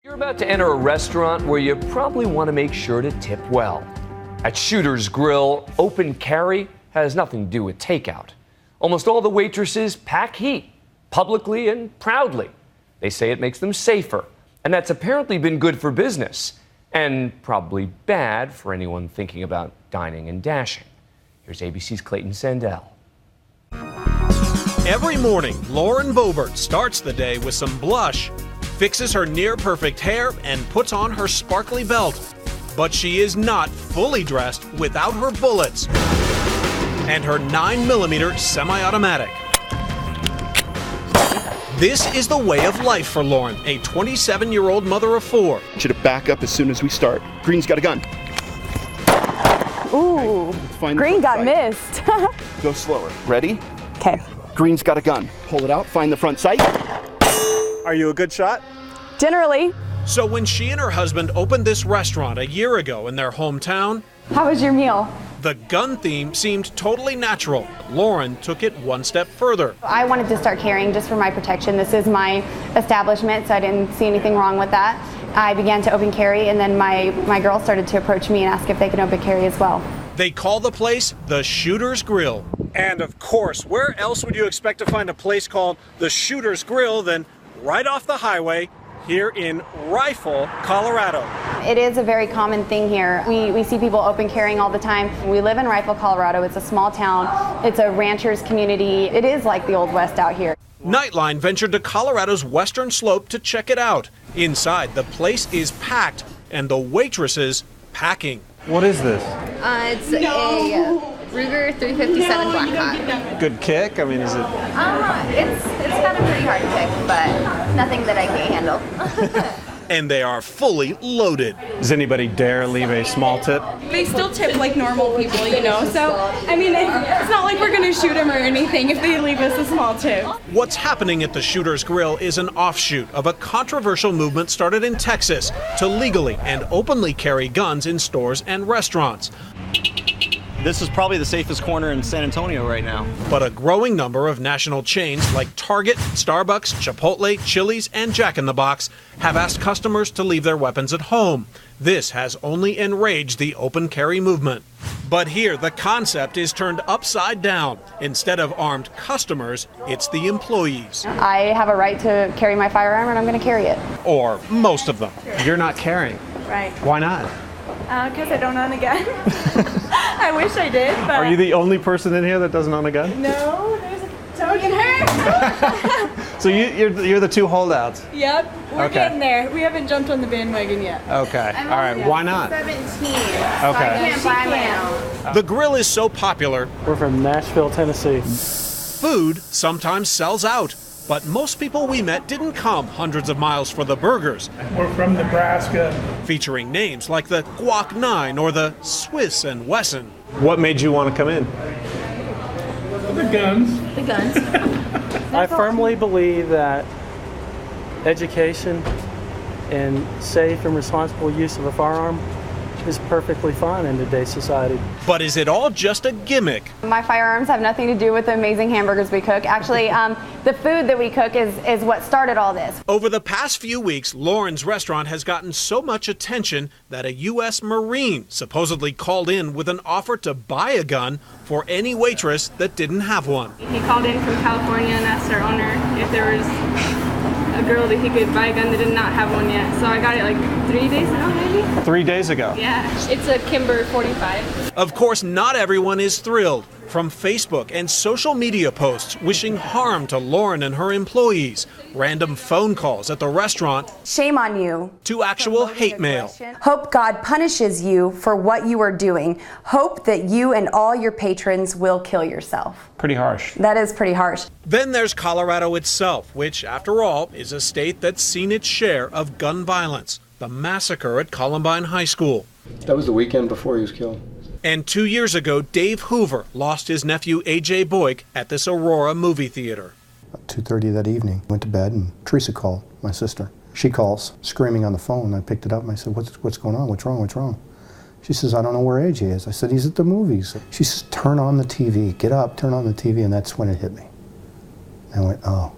You're about to enter a restaurant where you probably want to make sure to tip well. At Shooter's Grill, open carry has nothing to do with takeout. Almost all the waitresses pack heat, publicly and proudly. They say it makes them safer, and that's apparently been good for business, and probably bad for anyone thinking about dining and dashing. Here's ABC's Clayton Sandell. Every morning, Lauren Boebert starts the day with some blush, fixes her near-perfect hair, and puts on her sparkly belt. But she is not fully dressed without her bullets and her 9mm semi-automatic. This is the way of life for Lauren, a 27-year-old mother of 4. I want you to back up as soon as we start. Green's got a gun. Ooh, Green got missed. Go slower. Ready? Okay. Green's got a gun. Pull it out, find the front sight. Are you a good shot? Generally. So when she and her husband opened this restaurant a year ago in their hometown, How was your meal? the gun theme seemed totally natural. Lauren took it one step further. I wanted to start carrying just for my protection. This is my establishment, so I didn't see anything wrong with that. I began to open carry, and then my girls started to approach me and ask if they could open carry as well. They call the place the Shooter's Grill. And of course, where else would you expect to find a place called the Shooter's Grill than right off the highway here in Rifle, Colorado? It is a very common thing here. We see people open carrying all the time. We live in Rifle, Colorado. It's a small town. It's a rancher's community. It is like the Old West out here. Nightline ventured to Colorado's western slope to check it out. Inside, the place is packed, and the waitresses packing. What is this? It's a Ruger 357 Blackhawk. Good kick? I mean, is it? It's kind of pretty hard to pick, but nothing that I can't handle. And they are fully loaded. Does anybody dare leave a small tip? They still tip like normal people, you know, so, I mean, it's not like we're gonna shoot them or anything if they leave us a small tip. What's happening at the Shooter's Grill is an offshoot of a controversial movement started in Texas to legally and openly carry guns in stores and restaurants. This is probably the safest corner in San Antonio right now. But a growing number of national chains like Target, Starbucks, Chipotle, Chili's, and Jack in the Box have asked customers to leave their weapons at home. This has only enraged the open carry movement. But here, the concept is turned upside down. Instead of armed customers, it's the employees. I have a right to carry my firearm, and I'm going to carry it. Or most of them. You're not carrying. Right. Why not? Because I don't own a gun. I wish I did, but... Are you the only person in here that doesn't own a gun? No, there's a dog in her. So you're the two holdouts. Yep, we're getting there. We haven't jumped on the bandwagon yet. Okay. All right. Why not? 17. Okay. I can't buy my own. The grill is so popular, We're from Nashville, Tennessee. food sometimes sells out. But most people we met didn't come hundreds of miles for the burgers. We're from Nebraska. Featuring names like the Guac 9 or the Swiss and Wesson. What made you want to come in? The guns. The guns. I firmly believe that education and safe and responsible use of a firearm is perfectly fine in today's society. But is it all just a gimmick? My firearms have nothing to do with the amazing hamburgers we cook. Actually, the food that we cook is what started all this. Over the past few weeks, Lauren's restaurant has gotten so much attention that a U.S. Marine supposedly called in with an offer to buy a gun for any waitress that didn't have one. He called in from California and asked our owner if there was a girl that he could buy a gun that did not have one yet. So I got it like 3 days ago, maybe? 3 days ago. Yeah, it's a Kimber 45. Of course, not everyone is thrilled. From Facebook and social media posts wishing harm to Lauren and her employees, random phone calls at the restaurant, Shame on you. to actual hate mail. Hope God punishes you for what you are doing. Hope that you and all your patrons will kill yourself. Pretty harsh. That is pretty harsh. Then there's Colorado itself, which, after all, is a state that's seen its share of gun violence. The massacre at Columbine High School. That was the weekend before he was killed. And 2 years ago, Dave Hoover lost his nephew A.J. Boyk at this Aurora movie theater. About 2:30 that evening, went to bed, and Teresa called, my sister. She calls, screaming on the phone. I picked it up and I said, what's going on? What's wrong? What's wrong? She says, I don't know where AJ is. I said, he's at the movies. She says, turn on the TV. Get up, turn on the TV, and that's when it hit me. I went, oh,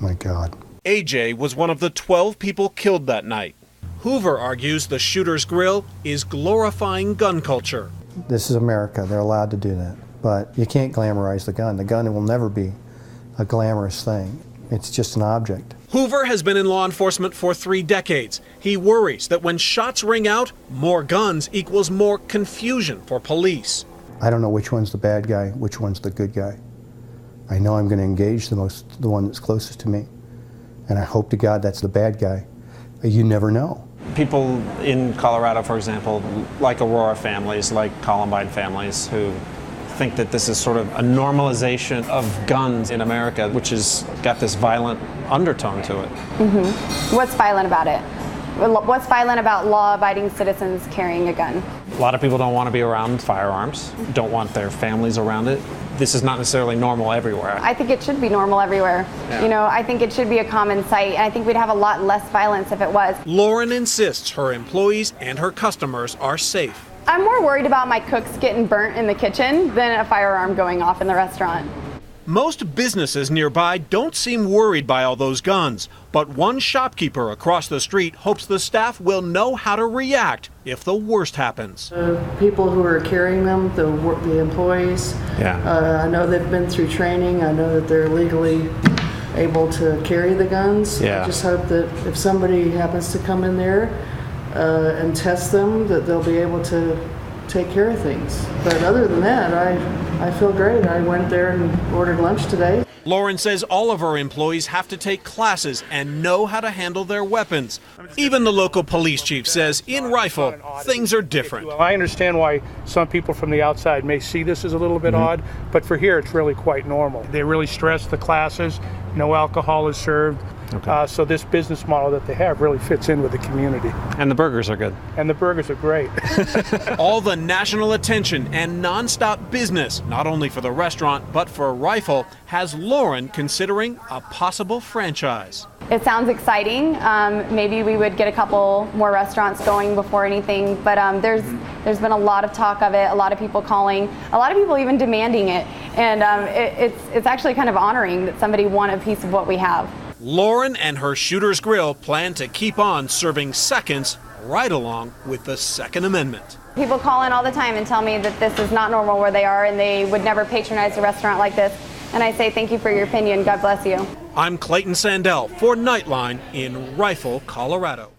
my God. AJ was one of the 12 people killed that night. Hoover argues the Shooter's Grill is glorifying gun culture. This is America. They're allowed to do that. But you can't glamorize the gun. The gun will never be a glamorous thing. It's just an object. Hoover has been in law enforcement for 3 decades. He worries that when shots ring out, more guns equals more confusion for police. I don't know which one's the bad guy, which one's the good guy. I know I'm going to engage the one that's closest to me. And I hope to God that's the bad guy. You never know. People in Colorado, for example, like Aurora families, like Columbine families, who think that this is sort of a normalization of guns in America, which has got this violent undertone to it. What's violent about it? What's violent about law-abiding citizens carrying a gun? A lot of people don't want to be around firearms, don't want their families around it. This is not necessarily normal everywhere. I think it should be normal everywhere. Yeah. You know, I think it should be a common sight, and I think we'd have a lot less violence if it was. Lauren insists her employees and her customers are safe. I'm more worried about my cooks getting burnt in the kitchen than a firearm going off in the restaurant. Most businesses nearby don't seem worried by all those guns, but one shopkeeper across the street hopes the staff will know how to react if the worst happens. People who are carrying them, the employees, I know they've been through training. I know that they're legally able to carry the guns. I just hope that if somebody happens to come in there and test them, that they'll be able to take care of things. But other than that, I feel great. I went there and ordered lunch today. Lauren says all of her employees have to take classes and know how to handle their weapons. Even the local police chief says in Rifle, things are different. Well, I understand why some people from the outside may see this as a little bit odd, but for here it's really quite normal. They really stress the classes, no alcohol is served. So this business model that they have really fits in with the community. And the burgers are good. And the burgers are great. All the national attention and nonstop business, not only for the restaurant, but for Rifle, has Lauren considering a possible franchise. It sounds exciting. Maybe we would get a couple more restaurants going before anything, but there's been a lot of talk of it, a lot of people calling, a lot of people even demanding it, and it's actually kind of honoring that somebody want a piece of what we have. Lauren and her Shooter's Grill plan to keep on serving seconds right along with the Second Amendment. People call in all the time and tell me that this is not normal where they are and they would never patronize a restaurant like this. And I say thank you for your opinion. God bless you. I'm Clayton Sandell for Nightline in Rifle, Colorado.